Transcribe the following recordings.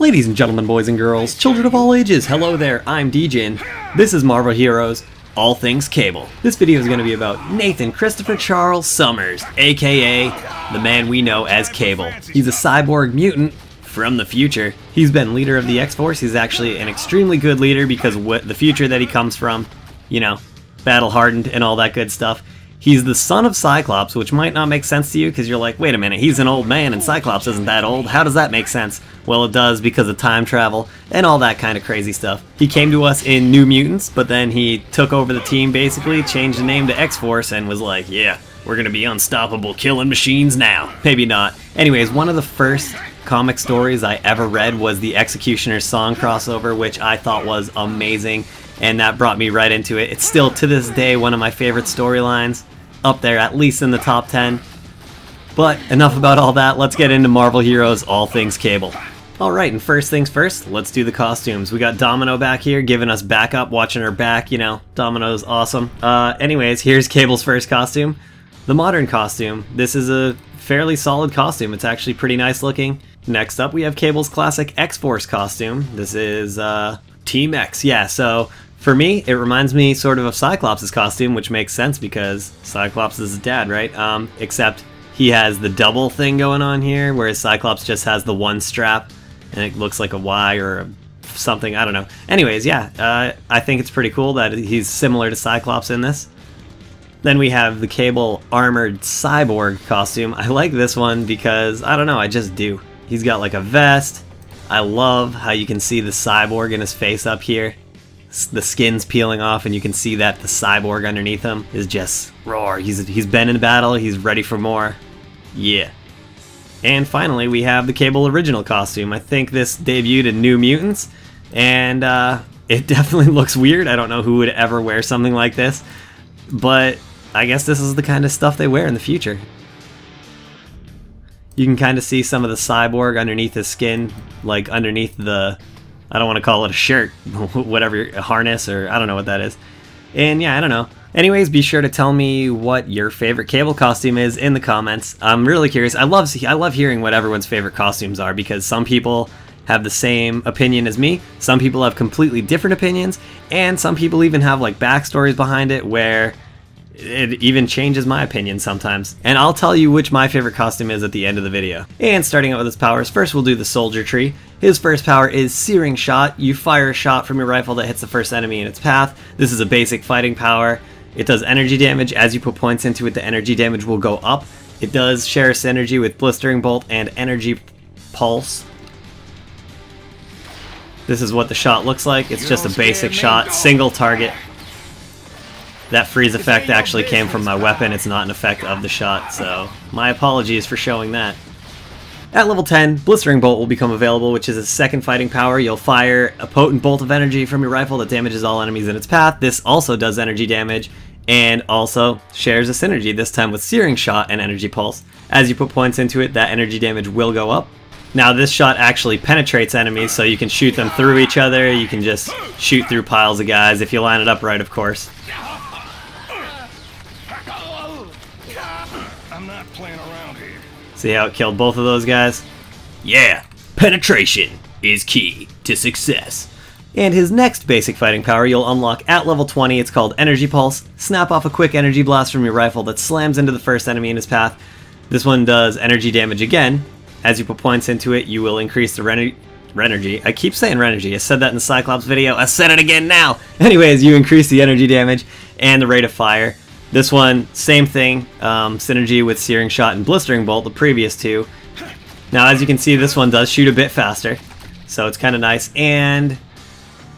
Ladies and gentlemen, boys and girls, children of all ages, hello there, I'm DJin. This is Marvel Heroes, All Things Cable. This video is going to be about Nathan Christopher Charles Summers, aka the man we know as Cable. He's a cyborg mutant from the future. He's been leader of the X-Force. He's actually an extremely good leader because the future that he comes from, you know, battle-hardened and all that good stuff. He's the son of Cyclops, which might not make sense to you because you're like, wait a minute, he's an old man and Cyclops isn't that old. How does that make sense? Well, it does because of time travel and all that kind of crazy stuff. He came to us in New Mutants, but then he took over the team basically, changed the name to X-Force and was like, yeah, we're gonna be unstoppable killing machines now. Maybe not. Anyways, one of the first comic stories I ever read was the Executioner's Song crossover, which I thought was amazing, and that brought me right into it. It's still, to this day, one of my favorite storylines. Up there, at least in the top 10. But enough about all that, let's get into Marvel Heroes, All Things Cable. Alright, and first things first, let's do the costumes. We got Domino back here, giving us backup, watching her back, you know, Domino's awesome. Anyways, here's Cable's first costume. The modern costume. This is a fairly solid costume, it's actually pretty nice looking. Next up, we have Cable's classic X-Force costume. This is, Team X, yeah, so for me, it reminds me sort of Cyclops' costume, which makes sense because Cyclops is his dad, right? Except he has the double thing going on here, whereas Cyclops just has the one strap, and it looks like a Y or something, I don't know. Anyways, yeah, I think it's pretty cool that he's similar to Cyclops in this. Then we have the Cable Armored Cyborg costume. I like this one because, I don't know, I just do. He's got like a vest. I love how you can see the cyborg in his face up here. The skin's peeling off and you can see that the cyborg underneath him is just roar. He's been in battle, he's ready for more. Yeah. And finally we have the Cable original costume. I think this debuted in New Mutants and it definitely looks weird. I don't know who would ever wear something like this, but I guess this is the kind of stuff they wear in the future. You can kind of see some of the cyborg underneath his skin, like underneath the, I don't want to call it a shirt, whatever, a harness, or I don't know what that is. And yeah, I don't know. Anyways, be sure to tell me what your favorite Cable costume is in the comments. I'm really curious. I love hearing what everyone's favorite costumes are because some people have the same opinion as me, some people have completely different opinions, and some people even have like backstories behind it where it even changes my opinion sometimes. And I'll tell you which my favorite costume is at the end of the video. And starting out with his powers, first we'll do the Soldier Tree. His first power is Searing Shot. You fire a shot from your rifle that hits the first enemy in its path. This is a basic fighting power. It does energy damage. As you put points into it, the energy damage will go up. It does share synergy with Blistering Bolt and Energy Pulse. This is what the shot looks like. It's just a basic shot, single target. That freeze effect actually came from my weapon, it's not an effect of the shot, so my apologies for showing that. At level 10, Blistering Bolt will become available, which is a second fighting power. You'll fire a potent bolt of energy from your rifle that damages all enemies in its path. This also does energy damage, and also shares a synergy, this time with Searing Shot and Energy Pulse. As you put points into it, that energy damage will go up. Now this shot actually penetrates enemies, so you can shoot them through each other, you can just shoot through piles of guys, if you line it up right, of course. I'm not playing around here. See how it killed both of those guys? Yeah, penetration is key to success. And his next basic fighting power you'll unlock at level 20, it's called Energy Pulse. Snap off a quick energy blast from your rifle that slams into the first enemy in his path. This one does energy damage again. As you put points into it, you will increase the Renergy. I keep saying Renergy. I said that in the Cyclops video. I said it again now! Anyways, you increase the energy damage and the rate of fire. This one, same thing, synergy with Searing Shot and Blistering Bolt, the previous two. Now as you can see, this one does shoot a bit faster, so it's kind of nice. And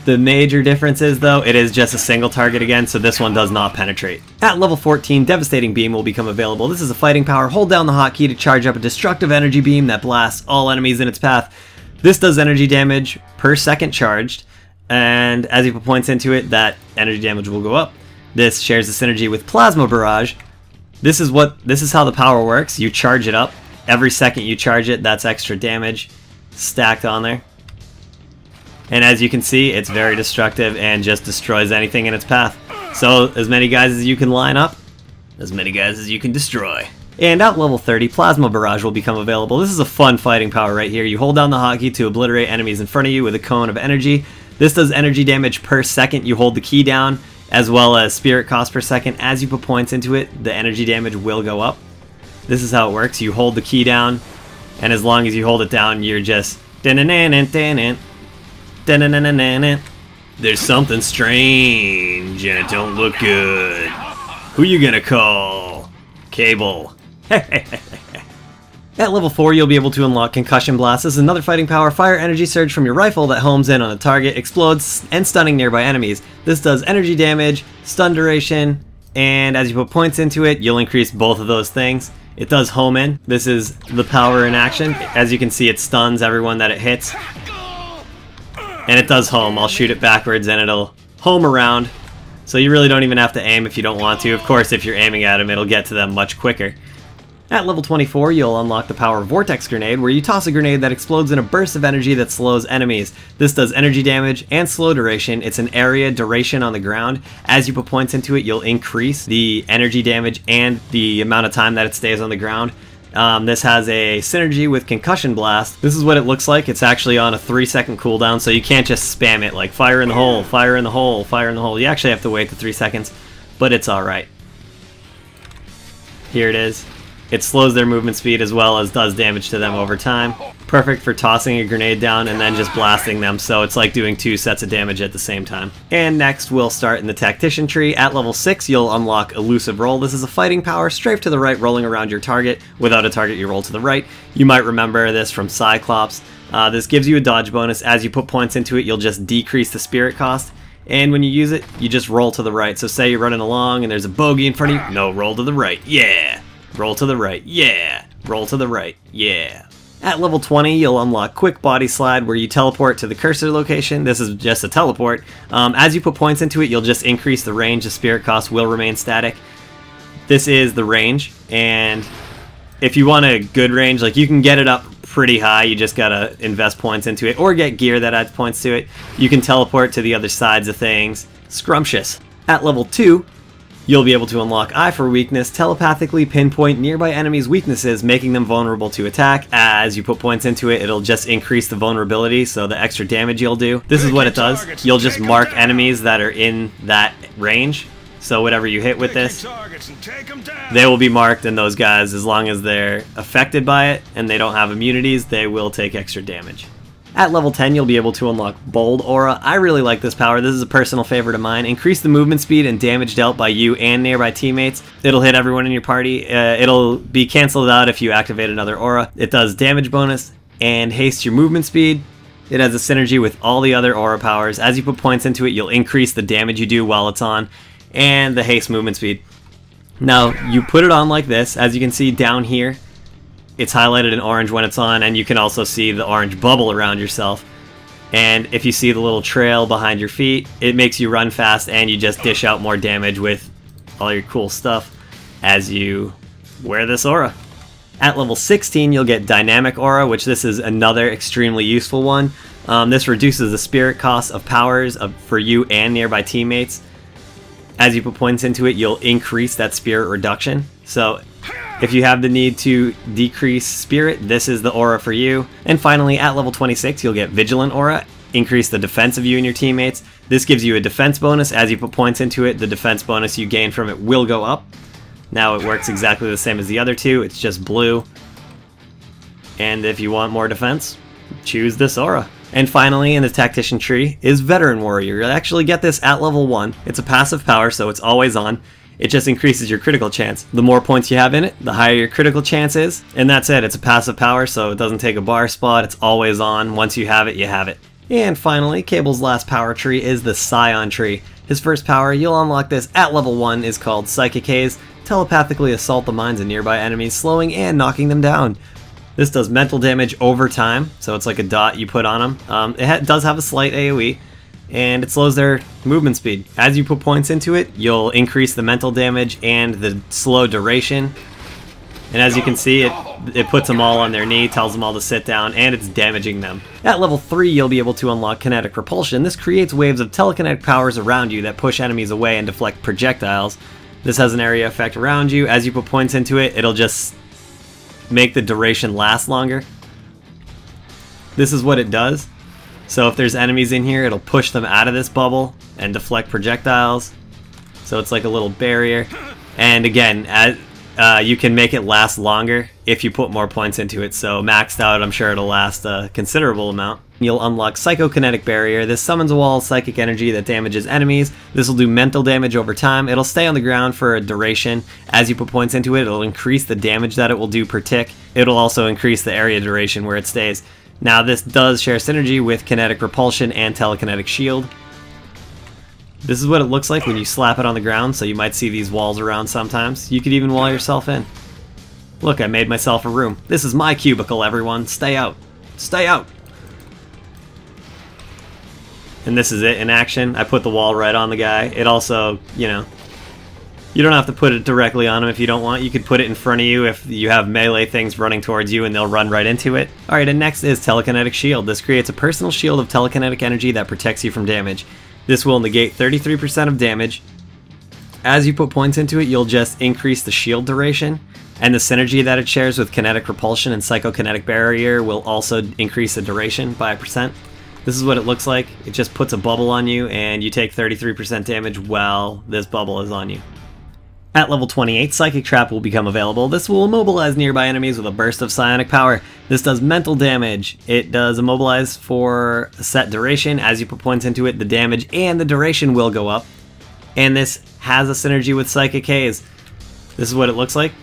the major difference is though, it is just a single target again, so this one does not penetrate. At level 14, Devastating Beam will become available. This is a fighting power. Hold down the hotkey to charge up a destructive energy beam that blasts all enemies in its path. This does energy damage per second charged, and as you put points into it, that energy damage will go up. This shares the synergy with Plasma Barrage. This is how the power works. You charge it up. Every second you charge it, that's extra damage stacked on there. And as you can see, it's very destructive and just destroys anything in its path. So as many guys as you can line up, as many guys as you can destroy. And at level 30, Plasma Barrage will become available. This is a fun fighting power right here. You hold down the hotkey to obliterate enemies in front of you with a cone of energy. This does energy damage per second you hold the key down, as well as spirit cost per second. As you put points into it, the energy damage will go up. This is how it works. You hold the key down, and as long as you hold it down, you're just... There's something strange, and it don't look good. Who you gonna call? Cable. At level 4, you'll be able to unlock Concussion Blast. This is another fighting power. Fire energy surge from your rifle that homes in on a target, explodes, and stunning nearby enemies. This does energy damage, stun duration, and as you put points into it, you'll increase both of those things. It does home in. This is the power in action. As you can see, it stuns everyone that it hits. And it does home. I'll shoot it backwards and it'll home around. So you really don't even have to aim if you don't want to. Of course, if you're aiming at them, it'll get to them much quicker. At level 24, you'll unlock the power Vortex Grenade, where you toss a grenade that explodes in a burst of energy that slows enemies. This does energy damage and slow duration. It's an area duration on the ground. As you put points into it, you'll increase the energy damage and the amount of time that it stays on the ground. This has a synergy with Concussion Blast. This is what it looks like. It's actually on a 3-second cooldown, so you can't just spam it like fire in the hole, fire in the hole, fire in the hole. You actually have to wait the 3 seconds, but it's alright. Here it is. It slows their movement speed as well as does damage to them over time. Perfect for tossing a grenade down and then just blasting them, so it's like doing 2 sets of damage at the same time. And next we'll start in the Tactician tree. At level 6 you'll unlock Elusive Roll. This is a fighting power, strafe to the right, rolling around your target. Without a target you roll to the right. You might remember this from Cyclops. This gives you a dodge bonus. As you put points into it, you'll just decrease the spirit cost. And when you use it, you just roll to the right. So say you're running along and there's a bogey in front of you. No, roll to the right. Yeah! Roll to the right, yeah. Roll to the right, yeah. At level 20, you'll unlock Quick Body Slide, where you teleport to the cursor location. This is just a teleport. As you put points into it, you'll just increase the range. The spirit cost will remain static. This is the range, and if you want a good range, like you can get it up pretty high. You just gotta invest points into it, or get gear that adds points to it. You can teleport to the other sides of things. Scrumptious. At level 2, you'll be able to unlock Eye for Weakness, telepathically pinpoint nearby enemies' weaknesses, making them vulnerable to attack. As you put points into it, it'll just increase the vulnerability, so the extra damage you'll do. This is what it does. You'll just mark enemies that are in that range, so whatever you hit with this, they will be marked, and those guys, as long as they're affected by it and they don't have immunities, they will take extra damage. At level 10, you'll be able to unlock Bold Aura. I really like this power. This is a personal favorite of mine. Increase the movement speed and damage dealt by you and nearby teammates. It'll hit everyone in your party. It'll be canceled out if you activate another aura. It does damage bonus and haste your movement speed. It has a synergy with all the other aura powers. As you put points into it, you'll increase the damage you do while it's on and the haste movement speed. Now, you put it on like this. As you can see down here, it's highlighted in orange when it's on, and you can also see the orange bubble around yourself. And if you see the little trail behind your feet, it makes you run fast and you just dish out more damage with all your cool stuff as you wear this aura. At level 16, you'll get Dynamic Aura, which this is another extremely useful one. This reduces the spirit cost of powers for you and nearby teammates. As you put points into it, you'll increase that spirit reduction. So if you have the need to decrease spirit, this is the aura for you. And finally, at level 26, you'll get Vigilant Aura. Increase the defense of you and your teammates. This gives you a defense bonus. As you put points into it, the defense bonus you gain from it will go up. Now it works exactly the same as the other two, it's just blue. And if you want more defense, choose this aura. And finally, in the Tactician tree, is Veteran Warrior. You'll actually get this at level 1. It's a passive power, so it's always on. It just increases your critical chance. The more points you have in it, the higher your critical chance is. And that's it. It's a passive power, so it doesn't take a bar spot. It's always on. Once you have it, you have it. And finally, Cable's last power tree is the Scion tree. His first power, you'll unlock this at level 1, is called Psychic Haze. Telepathically assault the minds of nearby enemies, slowing and knocking them down. This does mental damage over time, so it's like a dot you put on them. It does have a slight AoE, and it slows their movement speed. As you put points into it, you'll increase the mental damage and the slow duration. And as you can see, it puts them all on their knee, tells them all to sit down, and it's damaging them. At level 3, you'll be able to unlock Kinetic Repulsion. This creates waves of telekinetic powers around you that push enemies away and deflect projectiles. This has an area effect around you. As you put points into it, it'll just make the duration last longer. This is what it does. So if there's enemies in here, it'll push them out of this bubble and deflect projectiles. So it's like a little barrier. And again, you can make it last longer if you put more points into it. So maxed out, I'm sure it'll last a considerable amount. You'll unlock Psychokinetic Barrier. This summons a wall of psychic energy that damages enemies. This will do mental damage over time. It'll stay on the ground for a duration. As you put points into it, it'll increase the damage that it will do per tick. It'll also increase the area duration where it stays. Now this does share synergy with Kinetic Repulsion and Telekinetic Shield. This is what it looks like when you slap it on the ground, so you might see these walls around sometimes. You could even wall yourself in. Look, I made myself a room. This is my cubicle, everyone. Stay out. Stay out! And this is it in action. I put the wall right on the guy. It also, you know, you don't have to put it directly on him if you don't want. You could put it in front of you if you have melee things running towards you and they'll run right into it. Alright, and next is Telekinetic Shield. This creates a personal shield of telekinetic energy that protects you from damage. This will negate 33% of damage. As you put points into it, you'll just increase the shield duration, and the synergy that it shares with Kinetic Repulsion and Psychokinetic Barrier will also increase the duration by 1%. This is what it looks like. It just puts a bubble on you, and you take 33% damage while this bubble is on you. At level 28, Psychic Trap will become available. This will immobilize nearby enemies with a burst of psionic power. This does mental damage. It does immobilize for a set duration. As you put points into it, the damage and the duration will go up. And this has a synergy with Psychic Haze. This is what it looks like.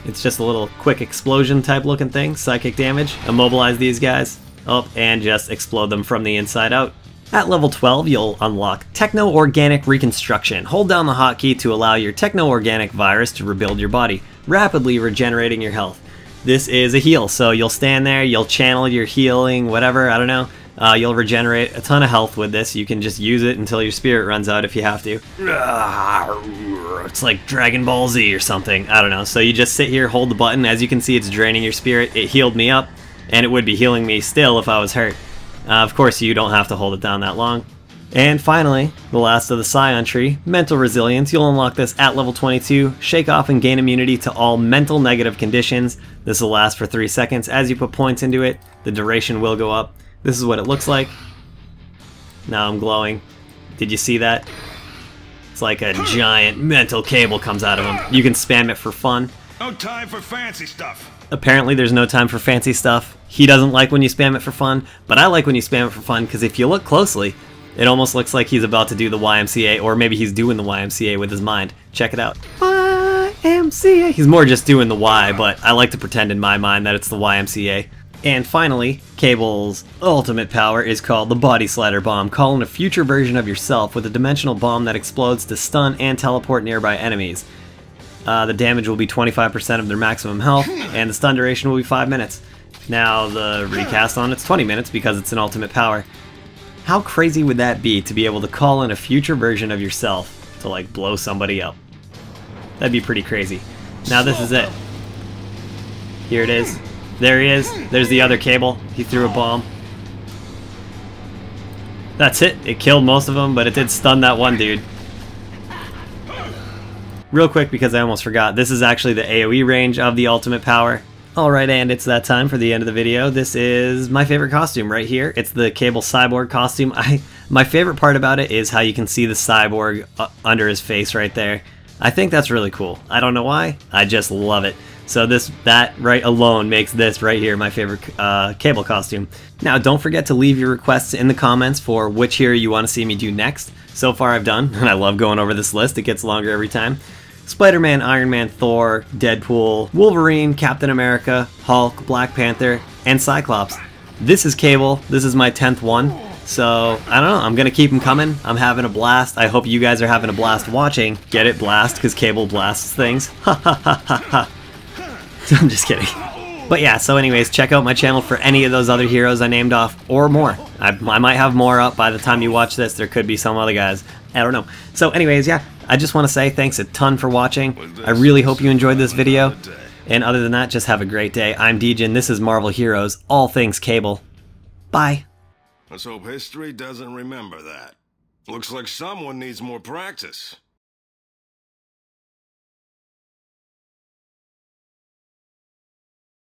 It's just a little quick explosion type looking thing. Psychic damage. Immobilize these guys. Oh, and just explode them from the inside out. At level 12, you'll unlock Techno-Organic Reconstruction. Hold down the hotkey to allow your Techno-Organic virus to rebuild your body, rapidly regenerating your health. This is a heal, so you'll stand there, you'll channel your healing, whatever, I don't know. You'll regenerate a ton of health with this. You can just use it until your spirit runs out if you have to. It's like Dragon Ball Z or something, I don't know. So you just sit here, hold the button. As you can see, it's draining your spirit. It healed me up, and it would be healing me still if I was hurt. Of course, you don't have to hold it down that long. And finally, the last of the Scion tree, Mental Resilience. You'll unlock this at level 22. Shake off and gain immunity to all mental negative conditions. This will last for 3 seconds. As you put points into it, the duration will go up. This is what it looks like. Now I'm glowing. Did you see that? It's like a giant mental cable comes out of him. You can spam it for fun. No time for fancy stuff. Apparently there's no time for fancy stuff. He doesn't like when you spam it for fun, but I like when you spam it for fun because if you look closely, it almost looks like he's about to do the YMCA, or maybe he's doing the YMCA with his mind. Check it out. YMCA! He's more just doing the Y, but I like to pretend in my mind that it's the YMCA. And finally, Cable's ultimate power is called the Body Slider Bomb. Call in a future version of yourself with a dimensional bomb that explodes to stun and teleport nearby enemies. The damage will be 25% of their maximum health, and the stun duration will be 5 minutes. Now, the recast on it's 20 minutes because it's an ultimate power. How crazy would that be to be able to call in a future version of yourself to, like, blow somebody up? That'd be pretty crazy. Now this is it. Here it is. There he is. There's the other Cable. He threw a bomb. That's it. It killed most of them, but it did stun that one dude. Real quick, because I almost forgot, this is actually the AoE range of the ultimate power. Alright, and it's that time for the end of the video. This is my favorite costume right here. It's the Cable Cyborg costume. My favorite part about it is how you can see the cyborg under his face right there. I think that's really cool. I don't know why, I just love it. So that right alone makes this right here my favorite Cable costume. Now, don't forget to leave your requests in the comments for which hero you want to see me do next. So far I've done, and I love going over this list, it gets longer every time, Spider-Man, Iron Man, Thor, Deadpool, Wolverine, Captain America, Hulk, Black Panther, and Cyclops. This is Cable. This is my 10th one. So, I don't know. I'm going to keep them coming. I'm having a blast. I hope you guys are having a blast watching. Get it? Blast, because Cable blasts things. Ha ha ha ha ha. I'm just kidding. But yeah, so anyways, check out my channel for any of those other heroes I named off, or more. I might have more up by the time you watch this. There could be some other guys. I don't know. So anyways, yeah, I just want to say thanks a ton for watching. I really hope you enjoyed this video. And other than that, just have a great day. I'm Djinn. This is Marvel Heroes, all things Cable. Bye. Let's hope history doesn't remember that. Looks like someone needs more practice.